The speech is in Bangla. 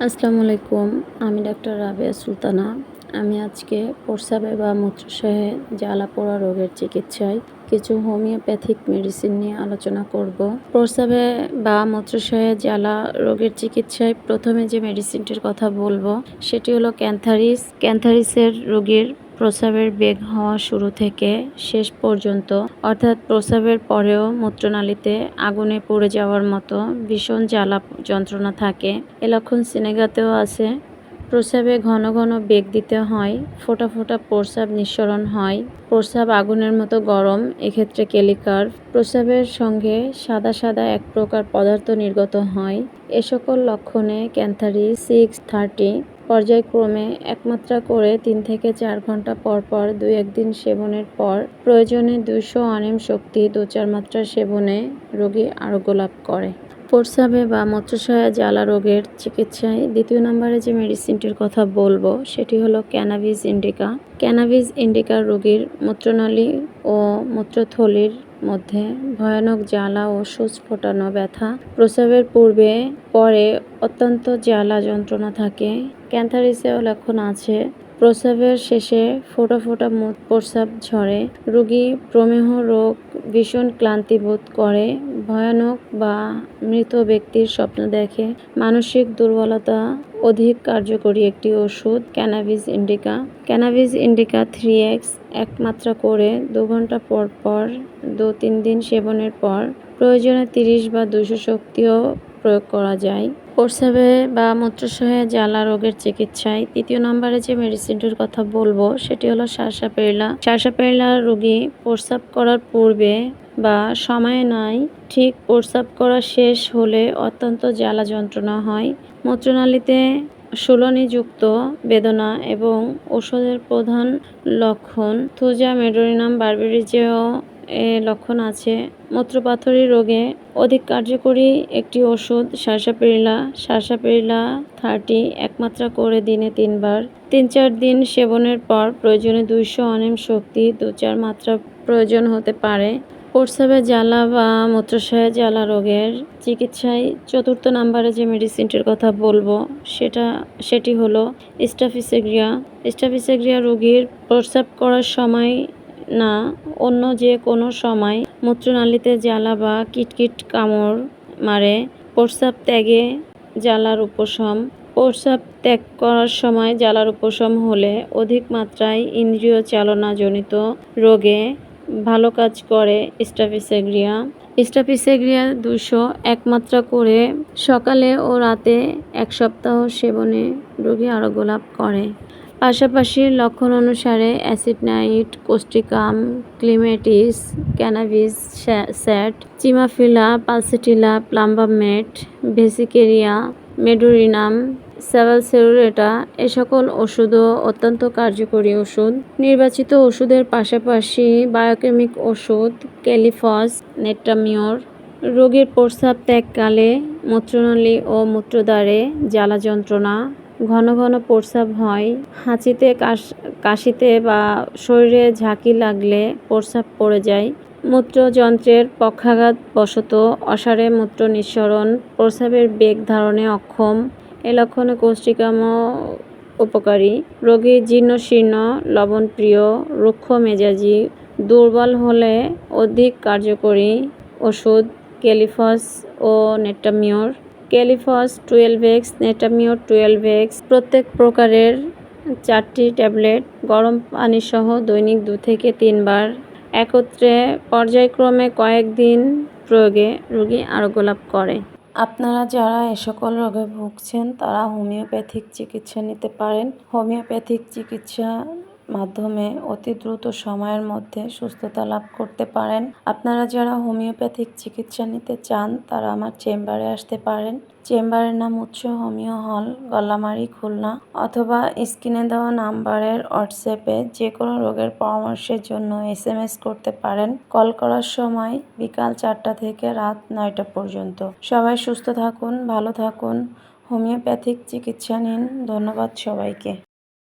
আসসালামু আলাইকুম। আমি ডাক্তার রাবেয়া সুলতানা। আমি আজকে প্রস্রাবে বা মূত্রাশয়ে জ্বালা পোড়া রোগের চিকিৎসায় কিছু হোমিওপ্যাথিক মেডিসিন নিয়ে আলোচনা করব। প্রস্রাবে বা মূত্রাশয়ে জ্বালা রোগের চিকিৎসায় প্রথমে যে মেডিসিনটির কথা বলবো সেটি হলো ক্যান্থারিস। ক্যান্থারিসের রোগীর প্রস্রাবের বেগ হওয়া শুরু থেকে শেষ পর্যন্ত, অর্থাৎ প্রস্রাবের পরেও মূত্রনালীতে আগুনে পুড়ে যাওয়ার মতো ভীষণ জ্বালা যন্ত্রণা থাকে। এ লক্ষণ সিনেগাতেও আছে। প্রস্রাবে ঘন ঘন বেগ দিতে হয়, ফোঁটা ফোঁটা প্রস্রাব নিঃসরণ হয়, প্রস্রাব আগুনের মতো গরম, এক্ষেত্রে কেলিকার্ভ। প্রস্রাবের সঙ্গে সাদা সাদা এক প্রকার পদার্থ নির্গত হয়। এ সকল লক্ষণে ক্যান্থারিস 630 পর্যায়ক্রমে একমাত্রা করে 3 থেকে 4 ঘন্টা পর পর 2-1 দিন সেবনের পর প্রয়োজনে 200 অনিম শক্তি 2-4 মাত্রা সেবনে রোগী আরোগ্য লাভ করে। প্রস্রাবে বা মূত্রাশয়ে জ্বালা রোগের চিকিৎসায় দ্বিতীয় নম্বরে যে মেডিসিনটির কথা বলবো সেটি হলো ক্যানাবিস ইন্ডিকা। ক্যানাবিস ইন্ডিকা রোগীর মূত্রনালী ও মূত্রথলির মধ্যে ভয়ানক জ্বালা ও সূচ ফোটানো ব্যথা, প্রস্রাবের পূর্বে পরে অত্যন্ত জ্বালা যন্ত্রণা থাকে। ক্যান্থারিসেও লক্ষণ আছে। প্রস্রাবের শেষে ফোঁটা ফোঁটা প্রস্রাব ঝরে, রোগী প্রমেহ রোগ, ভীষণ ক্লান্তি বোধ করে, ভয়ানক বা মৃত ব্যক্তির স্বপ্ন দেখে। মানসিক দুর্বলতা অধিক কার্যকরী একটি ওষুধ cannabis indica. Cannabis indica 3x এক মাত্রা করে 2 ঘন্টা পর পর 2-3 দিন সেবনের পর প্রয়োজনে 30 বা 200 শক্তিও প্রয়োগ করা যায়। প্রস্রাবে বা মূত্রাশয়ে জ্বালা রোগের চিকিৎসায় তৃতীয় নম্বরে যে মেডিসিনটির কথা বলবো সেটি হলো সারসাপেরিলা। সারসাপেরিলা রোগী প্রস্রাব করার পূর্বে বা সময়ে নয়, ঠিক প্রস্রাব করা শেষ হলে অত্যন্ত জ্বালা যন্ত্রণা হয়। মূত্রনালীতে শুলনিযুক্ত বেদনা এবং ওষুধের প্রধান লক্ষণ থুজা মেডোরিনাম বার্বেরিজেও এ লক্ষণ আছে। মূত্রপাথড়ী রোগে অধিক কার্যকরী একটি ওষুধ সারসাপেরিলা। সারসাপেরিলা 30 এক মাত্রা করে দিনে 3 বার 3-4 দিন সেবনের পর প্রয়োজনে 200 অনিম শক্তি 2-4 মাত্রা প্রয়োজন হতে পারে। প্রস্রাবে জ্বালা বা মূত্রাশয়ে জ্বালা রোগের চিকিৎসায় চতুর্থ নম্বরে যে মেডিসিনটির কথা বলবো সেটি হলো স্টাফিসেগ্রিয়া। স্টাফিসেগ্রিয়া রোগীর প্রস্রাব করার সময় না অন্য যে কোনো সময় মূত্রনালীতে জ্বালা বা কিটকিট কামড় মারে, প্রস্রাব ত্যাগে জ্বালার উপশম। প্রস্রাব ত্যাগ করার সময় জ্বালার উপশম হলে অধিক মাত্রায় ইন্দ্রিয় চালনাজনিত রোগে ভালো কাজ করে স্টাফিসেগ্রিয়া। স্টাফিসেগ্রিয়া 200 এক মাত্রা করে সকালে ও রাতে 1 সপ্তাহ সেবনে রোগী আরোগ্য লাভ করে। পাশাপাশি লক্ষণ অনুসারে অ্যাসিড-নাইট, কোস্টিকাম, ক্লিমেটিস, ক্যানাবিস স্যাট, চিমাফিলা, পালসিটিলা, প্লাম্বামেট, ভেসিকেরিয়া, মেডোরিনাম, স্যাভালসেরুরেটা এ সকল ওষুধও অত্যন্ত কার্যকরী ওষুধ। নির্বাচিত ওষুধের পাশাপাশি বায়োকেমিক ওষুধ ক্যালিফস, নেট্রামিওর। রোগীর প্রস্রাব ত্যাগকালে মূত্রনালী ও মূত্রদ্বারে জ্বালা যন্ত্রণা, ঘন ঘন প্রস্রাব হয়, হাঁচিতে কাশিতে বা শরীরে ঝাঁকি লাগলে প্রস্রাব পড়ে যায়, মূত্রযন্ত্রের পক্ষাঘাত বশত অসারে মূত্র নিঃসরণ, প্রস্রাবের বেগ ধারণে অক্ষম, এ লক্ষণে কোস্টিকামও উপকারী। রোগী জীর্ণশীর্ণ, লবণপ্রিয়, রুক্ষ মেজাজি, দুর্বল হলে অধিক কার্যকরী ওষুধ ক্যালিফস ও নেট্রামিওর। ক্যালিফস 12x, নেট্রামিওর 12x প্রত্যেক প্রকারের 4টি ট্যাবলেট গরম পানিসহ দৈনিক 2 থেকে 3 বার একত্রে পর্যায়ক্রমে কয়েকদিন প্রয়োগে রোগী আরোগ্য লাভ করে। আপনারা যারা এ সকল রোগে ভুগছেন তারা হোমিওপ্যাথিক চিকিৎসা নিতে পারেন। হোমিওপ্যাথিক চিকিৎসা মাধ্যমে অতি দ্রুত সময়ের মধ্যে সুস্থতা লাভ করতে পারেন। আপনারা যারা হোমিওপ্যাথিক চিকিৎসা নিতে চান তারা আমার চেম্বারে আসতে পারেন। চেম্বারের নাম উৎস হোমিও হল, গল্লামারী, খুলনা, অথবা স্ক্রিনে দেওয়া নাম্বারের হোয়াটসঅ্যাপে যে কোনো রোগের পরামর্শের জন্য SMS করতে পারেন। কল করার সময় বিকাল 4টা থেকে রাত 9টা পর্যন্ত। সবাই সুস্থ থাকুন, ভালো থাকুন, হোমিওপ্যাথিক চিকিৎসা নিন। ধন্যবাদ সবাইকে।